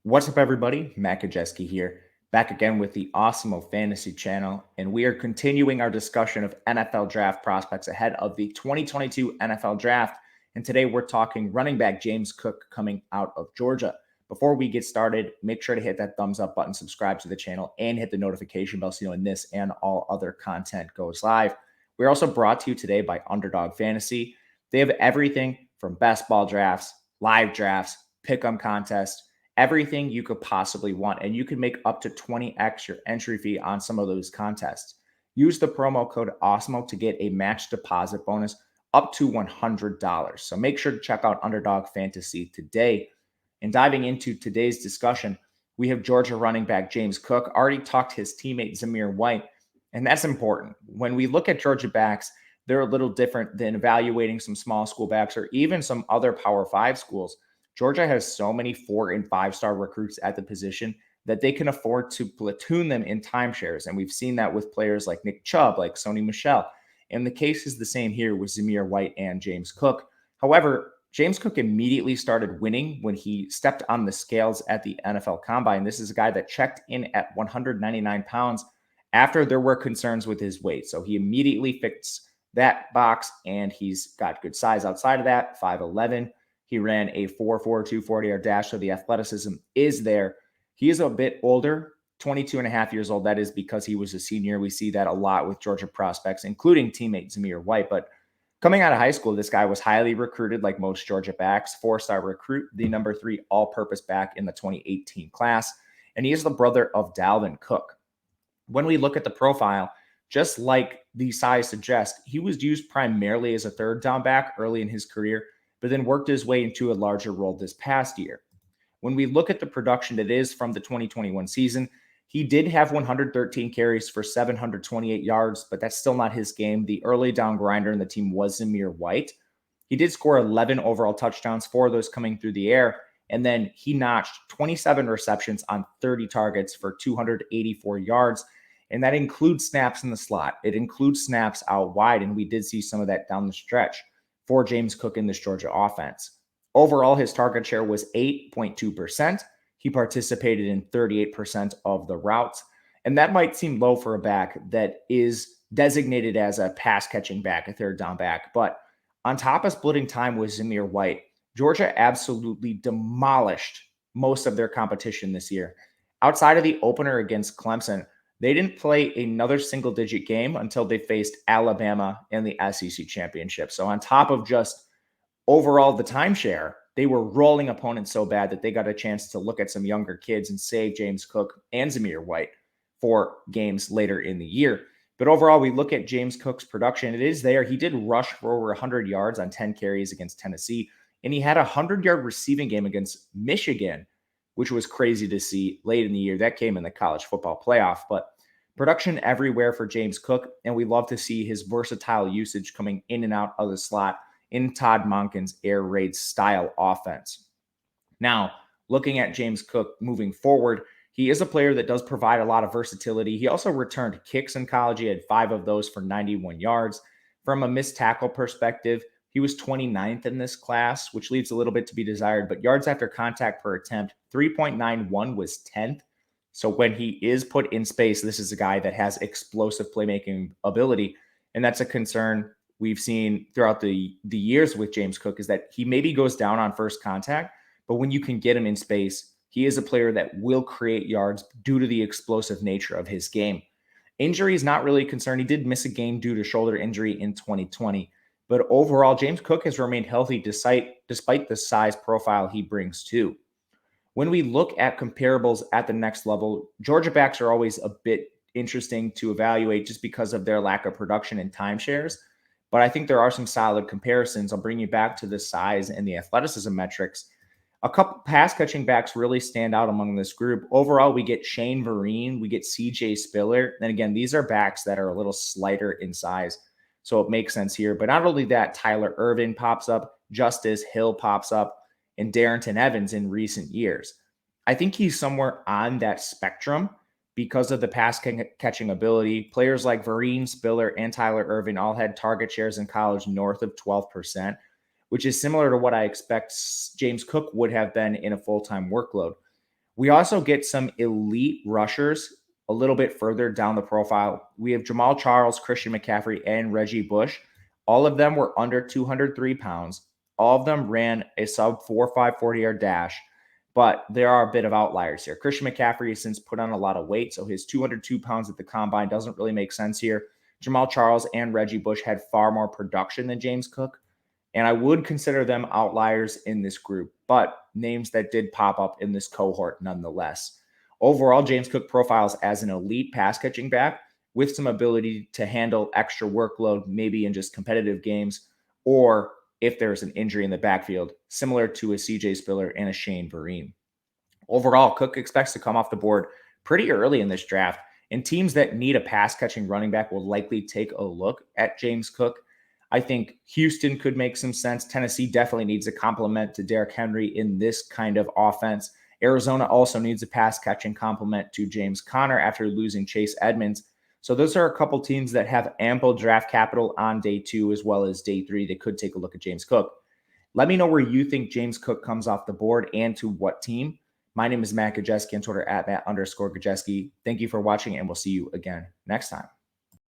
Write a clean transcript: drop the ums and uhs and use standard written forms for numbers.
What's up, everybody? Matt Gajewski here, back again with the Awesemo Fantasy channel, and we are continuing our discussion of NFL draft prospects ahead of the 2022 NFL draft. And today we're talking running back James Cook coming out of Georgia. Before we get started, make sure to hit that thumbs up button, subscribe to the channel, and hit the notification bell so you know when this and all other content goes live. We're also brought to you today by Underdog Fantasy. They have everything from best ball drafts, live drafts, pick'em contests, everything you could possibly want. And you can make up to 20x your entry fee on some of those contests. Use the promo code Awesemo to get a match deposit bonus up to $100. So make sure to check out Underdog Fantasy today. And diving into today's discussion, we have Georgia running back James Cook. Already talked his teammate Zamir White, and that's important. When we look at Georgia backs, they're a little different than evaluating some small school backs or even some other Power 5 schools. Georgia has so many 4- and 5-star recruits at the position that they can afford to platoon them in timeshares. And we've seen that with players like Nick Chubb, like Sony Michel. And the case is the same here with Zamir White and James Cook. However, James Cook immediately started winning when he stepped on the scales at the NFL Combine. This is a guy that checked in at 199 pounds after there were concerns with his weight. So he immediately fixed that box, and he's got good size outside of that, 5'11". He ran a 4.42 40-yard dash, so the athleticism is there. He is a bit older, 22 and a half years old. That is because he was a senior. We see that a lot with Georgia prospects, including teammate Zamir White. But coming out of high school, this guy was highly recruited like most Georgia backs, 4-star recruit, the number 3 all-purpose back in the 2018 class. And he is the brother of Dalvin Cook. When we look at the profile, just like the size suggests, he was used primarily as a third down back early in his career, but then worked his way into a larger role this past year. When we look at the production that is from the 2021 season, he did have 113 carries for 728 yards, but that's still not his game. The early down grinder in the team was Zamir White. He did score 11 overall touchdowns, 4 of those coming through the air, and then he notched 27 receptions on 30 targets for 284 yards, and that includes snaps in the slot. It includes snaps out wide, and we did see some of that down the stretch for James Cook in this Georgia offense. Overall, his target share was 8.2%. He participated in 38% of the routes. And that might seem low for a back that is designated as a pass-catching back, a third down back. But on top of splitting time with Zamir White, Georgia absolutely demolished most of their competition this year. Outside of the opener against Clemson, they didn't play another single-digit game until they faced Alabama in the SEC championship. So on top of just overall the timeshare, they were rolling opponents so bad that they got a chance to look at some younger kids and save James Cook and Zamir White for games later in the year. But overall, we look at James Cook's production. It is there. He did rush for over 100 yards on 10 carries against Tennessee, and he had a 100-yard receiving game against Michigan, which was crazy to see late in the year. That came in the college football playoff. But production everywhere for James Cook, and we love to see his versatile usage coming in and out of the slot in Todd Monken's air raid style offense. Now, looking at James Cook moving forward, he is a player that does provide a lot of versatility. He also returned kicks in college. He had 5 of those for 91 yards. From a missed tackle perspective, he was 29th in this class, which leaves a little bit to be desired. But yards after contact per attempt, 3.91 was 10th. So when he is put in space, this is a guy that has explosive playmaking ability. And that's a concern we've seen throughout the years with James Cook, is that he maybe goes down on first contact, but when you can get him in space, he is a player that will create yards due to the explosive nature of his game. Injury is not really a concern. He did miss a game due to shoulder injury in 2020. But overall, James Cook has remained healthy despite the size profile he brings too. When we look at comparables at the next level, Georgia backs are always a bit interesting to evaluate just because of their lack of production and timeshares. But I think there are some solid comparisons. I'll bring you back to the size and the athleticism metrics. A couple pass-catching backs really stand out among this group. Overall, we get Shane Vereen, we get CJ Spiller. And again, these are backs that are a little slighter in size, so it makes sense here. But not only that, Tyler Irvin pops up, Justice Hill pops up, and Darrington Evans in recent years. I think he's somewhere on that spectrum because of the pass-catching ability. Players like Vereen, Spiller, and Tyler Irvin all had target shares in college north of 12%, which is similar to what I expect James Cook would have been in a full-time workload. We also get some elite rushers a little bit further down the profile. We have Jamal Charles, Christian McCaffrey, and Reggie Bush. All of them were under 203 pounds. All of them ran a sub 4.5 40-yard dash, but there are a bit of outliers here. Christian McCaffrey has since put on a lot of weight, so his 202 pounds at the combine doesn't really make sense here. Jamal Charles and Reggie Bush had far more production than James Cook, and I would consider them outliers in this group, but names that did pop up in this cohort nonetheless. Overall, James Cook profiles as an elite pass catching back with some ability to handle extra workload, maybe in just competitive games, or if there's an injury in the backfield, similar to a CJ Spiller and a Shane Vereen. Overall, Cook expects to come off the board pretty early in this draft, and teams that need a pass catching running back will likely take a look at James Cook. I think Houston could make some sense. Tennessee definitely needs a complement to Derrick Henry in this kind of offense. Arizona also needs a pass catching complement to James Conner after losing Chase Edmonds. So those are a couple teams that have ample draft capital on day 2 as well as day 3 that could take a look at James Cook. Let me know where you think James Cook comes off the board and to what team. My name is Matt Gajewski on Twitter at Matt_Gajewski. Thank you for watching, and we'll see you again next time.